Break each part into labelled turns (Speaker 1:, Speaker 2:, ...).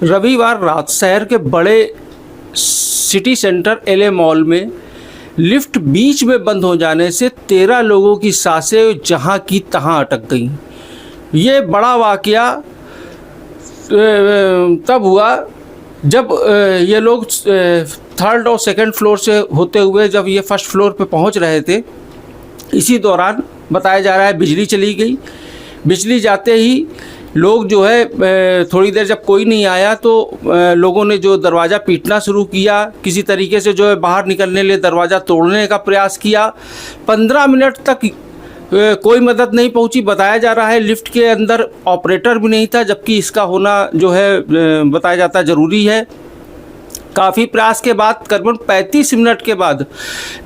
Speaker 1: रविवार रात शहर के बड़े सिटी सेंटर एलए मॉल में लिफ्ट बीच में बंद हो जाने से 13 लोगों की सांसें जहां की तहां अटक गईं। ये बड़ा वाकया तब हुआ जब ये लोग थर्ड और सेकंड फ्लोर से होते हुए जब ये फर्स्ट फ्लोर पे पहुंच रहे थे, इसी दौरान बताया जा रहा है बिजली चली गई। बिजली जाते ही लोग जो है थोड़ी देर जब कोई नहीं आया तो लोगों ने जो दरवाज़ा पीटना शुरू किया, किसी तरीके से जो है बाहर निकलने के लिए दरवाज़ा तोड़ने का प्रयास किया। 15 मिनट तक कोई मदद नहीं पहुंची। बताया जा रहा है लिफ्ट के अंदर ऑपरेटर भी नहीं था, जबकि इसका होना जो है बताया जाता है ज़रूरी है। काफ़ी प्रयास के बाद करीबन 35 मिनट के बाद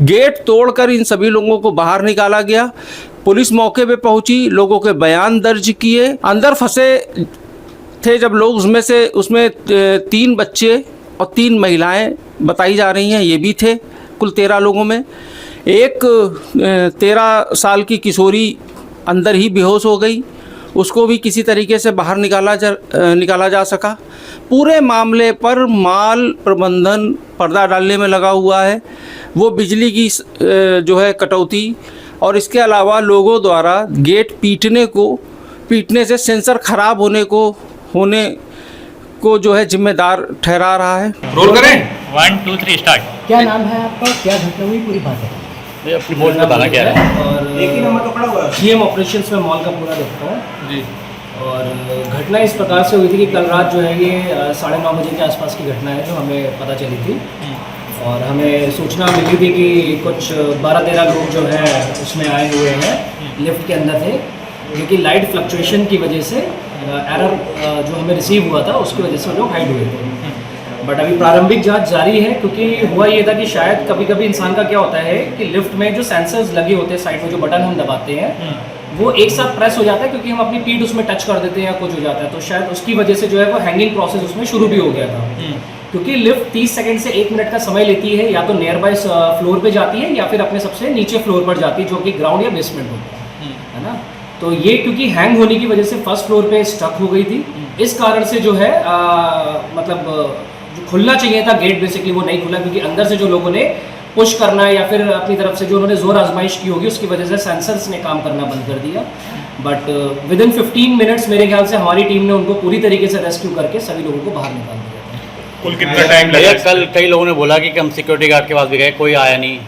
Speaker 1: गेट तोड़कर इन सभी लोगों को बाहर निकाला गया। पुलिस मौके पे पहुंची, लोगों के बयान दर्ज किए। अंदर फंसे थे जब लोग उसमें 3 बच्चे और 3 महिलाएं बताई जा रही हैं, ये भी थे। कुल 13 लोगों में एक 13 साल की किशोरी अंदर ही बेहोश हो गई, उसको भी किसी तरीके से बाहर निकाला जा सका। पूरे मामले पर माल प्रबंधन पर्दा डालने में लगा हुआ है। वो बिजली की जो है कटौती और इसके अलावा लोगों द्वारा गेट पीटने से सेंसर खराब होने को जो है जिम्मेदार ठहरा रहा है।
Speaker 2: रोल करें
Speaker 3: 1 2 3 स्टार्ट।
Speaker 4: क्या नाम है आपका, क्या घटना हुई, पूरी बात है?
Speaker 3: अपनी बोल बताना क्या है।
Speaker 4: और
Speaker 2: एक ही नंबर का पड़ा हुआ है।
Speaker 4: जीएम ऑपरेशंस में मॉल का पूरा देखता हूँ
Speaker 2: जी।
Speaker 4: और घटना इस प्रकार से हुई थी कि कल रात जो है ये 9:30 बजे के आसपास की घटना है जो हमें पता चली थी। और हमें सूचना मिली थी कि कुछ 12-13 लोग जो है उसमें आए हुए हैं, लिफ्ट के अंदर थे, लेकिन लाइट फ्लक्चुएशन की वजह से एरर जो हमें रिसीव हुआ था उसकी वजह से वो लोग हाइड हुए थे। बट अभी प्रारंभिक जांच जारी है, क्योंकि हुआ ये था कि शायद कभी कभी इंसान का क्या होता है कि लिफ्ट में जो सेंसर्स लगे होते हैं साइड में, जो बटन हम दबाते हैं वो एक साथ प्रेस हो जाता है, क्योंकि हम अपनी पीठ उसमें टच कर देते हैं या कुछ हो जाता है, तो शायद उसकी वजह से जो है वो हैंगिंग प्रोसेस उसमें शुरू भी हो गया था। क्योंकि लिफ्ट 30 सेकंड से 1 मिनट का समय लेती है, या तो नियर बाय फ्लोर पे जाती है या फिर अपने सबसे नीचे फ्लोर पर जाती है, जो कि ग्राउंड या बेसमेंट होता है ना। तो ये क्योंकि हैंग होने की वजह से फर्स्ट फ्लोर पे स्टक हो गई थी, इस कारण से जो है मतलब जो खुलना चाहिए था गेट बेसिकली वो नहीं खुला, क्योंकि अंदर से जो लोगों ने पुश करना या फिर अपनी तरफ से जो उन्होंने जोर आजमाइश की होगी उसकी वजह से सेंसर्स ने काम करना बंद कर दिया। बट विद इन 15 मिनट्स मेरे ख्याल से हमारी टीम ने उनको पूरी तरीके से रेस्क्यू करके सभी लोगों को बाहर निकाल दिया।
Speaker 2: कुल कितना टाइम लगा?
Speaker 3: कल कई लोगों ने बोला कि हम सिक्योरिटी गार्ड के पास भी गए, कोई आया नहीं।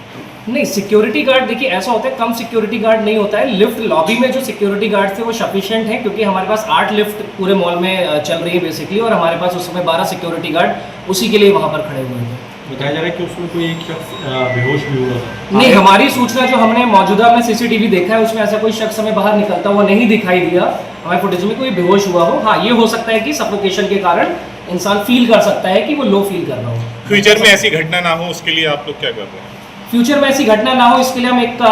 Speaker 4: सिक्योरिटी गार्ड देखिए ऐसा होता है, कम सिक्योरिटी गार्ड नहीं होता है। लिफ्ट लॉबी में जो सिक्योरिटी गार्ड थे वो सफिशिएंट है, क्योंकि हमारे पास 8 लिफ्ट पूरे मॉल में चल रही है बेसिकली, और हमारे पास उस समय 12 सिक्योरिटी गार्ड उसी के लिए वहाँ पर खड़े हुए थे।
Speaker 5: बताया जा रहा है कि उसमें कोई एक शख्स बेहोश भी हुआ था।
Speaker 4: नहीं, हमारी सूचना जो हमने मौजूदा में सीसीटीवी देखा है उसमें ऐसा कोई शख्स हमें बाहर निकलता हुआ नहीं दिखाई दिया हमारे फुटेज में कोई बेहोश हुआ हो। हाँ, ये हो सकता है कि सफोकेशन के कारण इंसान फील कर सकता है कि वो लो फील कर रहा हो।
Speaker 2: फ्यूचर में ऐसी घटना ना हो उसके लिए आप लोग क्या कर रहे हैं?
Speaker 4: फ्यूचर में ऐसी घटना ना हो इसके लिए हम एक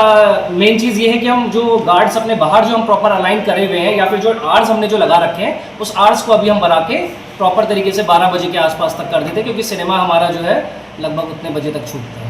Speaker 4: मेन चीज़ ये है कि हम जो गार्ड्स अपने बाहर जो हम प्रॉपर अलाइन करे हुए हैं, या फिर जो आर्स हमने जो लगा रखे हैं उस आर्स को अभी हम बना के प्रॉपर तरीके से 12 बजे के आसपास तक कर देते हैं, क्योंकि सिनेमा हमारा जो है लगभग उतने बजे तक छूटता है।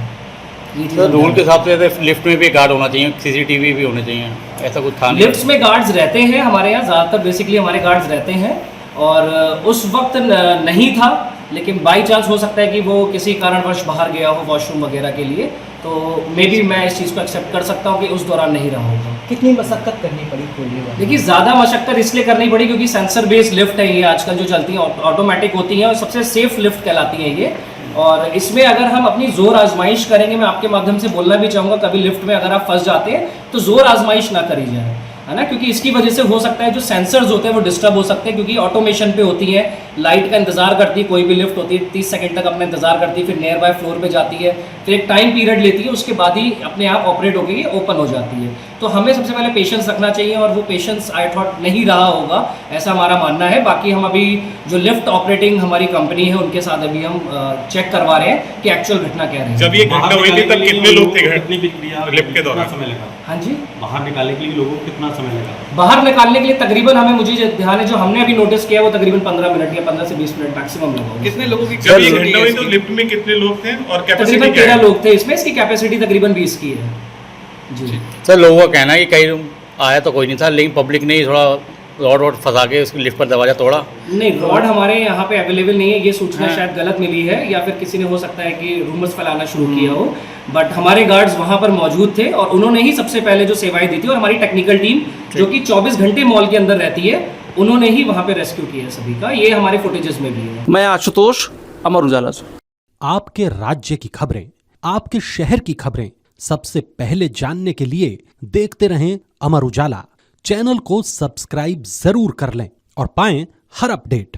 Speaker 4: ये चीज़
Speaker 3: रूल के हिसाब से लिफ्ट में भी गार्ड होना चाहिए, सीसीटीवी भी होने चाहिए, ऐसा कुछ था नहीं।
Speaker 4: लिफ्ट्स में गार्ड्स रहते हैं हमारे यहाँ, ज़्यादातर बेसिकली हमारे गार्ड्स रहते हैं, और उस वक्त नहीं था, लेकिन बाई चांस हो सकता है कि वो किसी कारणवश बाहर गया हो वॉशरूम वगैरह के लिए, तो मे बी मैं इस चीज़ को एक्सेप्ट कर सकता हूँ कि उस दौरान नहीं रहा होगा।
Speaker 6: कितनी मशक्कत करनी पड़ी खोलने में?
Speaker 4: देखिए ज़्यादा मशक्कत इसलिए करनी पड़ी क्योंकि सेंसर बेस्ड लिफ्ट है ये आजकल जो चलती हैं, ऑटोमेटिक होती हैं और सबसे सेफ लिफ्ट कहलाती हैं ये। और इसमें अगर हम अपनी जोर आजमाइश करेंगे, मैं आपके माध्यम से बोलना भी चाहूँगा, कभी लिफ्ट में अगर आप फंस जाते हैं तो जोर आजमाइश ना करी जाए, है ना, क्योंकि इसकी वजह से हो सकता है जो सेंसर्स होते हैं वो डिस्टर्ब हो सकते हैं, क्योंकि ऑटोमेशन पे होती है, लाइट का इंतजार करती है, कोई भी लिफ्ट होती है 30 सेकंड तक अपना इंतजार करती है, फिर नियर बाय फ्लोर पे जाती है, फिर एक टाइम पीरियड लेती है, उसके बाद ही अपने आप ऑपरेट होकर ये ओपन हो जाती है। तो हमें सबसे पहले पेशेंस रखना चाहिए, और वो पेशेंस आई थॉट नहीं रहा होगा, ऐसा हमारा मानना है। बाकी हम अभी जो लिफ्ट ऑपरेटिंग हमारी कंपनी है उनके साथ अभी हम चेक करवा रहे हैं कि एक्चुअल घटना क्या रही।
Speaker 2: जब ये घटना हुई थी तब कितने लोग थे
Speaker 5: कितनी प्रक्रिया
Speaker 2: लिफ्ट के दौरान?
Speaker 5: समय लगा?
Speaker 4: हाँ जी,
Speaker 5: बाहर निकालने के लिए लोगों को कितना समय लगा?
Speaker 4: बाहर निकालने के लिए तकरीबन हमें, मुझे जो ध्यान है, जो हमने अभी नोटिस किया वो तकरीबन 15 मिनट या 15 से 20 मिनट मैक्सिमम लगा।
Speaker 2: कितने लोगों की जब ये घटना हुई तो लिफ्ट में कितने लोग थे और कैपेसिटी
Speaker 4: तकरीबन
Speaker 2: क्या
Speaker 4: 13
Speaker 2: है?
Speaker 4: लोग थे इसमें, इसकी कैपेसिटी तकरीबन 20 की है जी।
Speaker 3: सर लोगों का कहना है कि कहीं आया तो कोई नहीं था, लेकिन पब्लिक ने ही थोड़ा रॉड फंसा के उसकी लिफ्ट पर दरवाज़ा तोड़ा।
Speaker 4: नहीं, रॉड हमारे यहाँ पे अवेलेबल नहीं है, ये सूचना शायद गलत मिली है या फिर किसी ने हो सकता है कि रूमर्स फैलाना शुरू किया हो, बट हमारे गार्ड्स वहाँ पर मौजूद थे और उन्होंने ही सबसे पहले जो सेवाएं दी थी, और हमारी टेक्निकल टीम जो कि 24 घंटे मॉल के अंदर रहती है, उन्होंने ही वहाँ पे रेस्क्यू किया सभी का। ये हमारे फुटेजेस में भी है।
Speaker 1: मैं आशुतोष, अमर उजाला से।
Speaker 7: आपके राज्य की खबरें, आपके शहर की खबरें सबसे पहले जानने के लिए देखते रहें अमर उजाला। चैनल को सब्सक्राइब जरूर कर लें और पाएं हर अपडेट।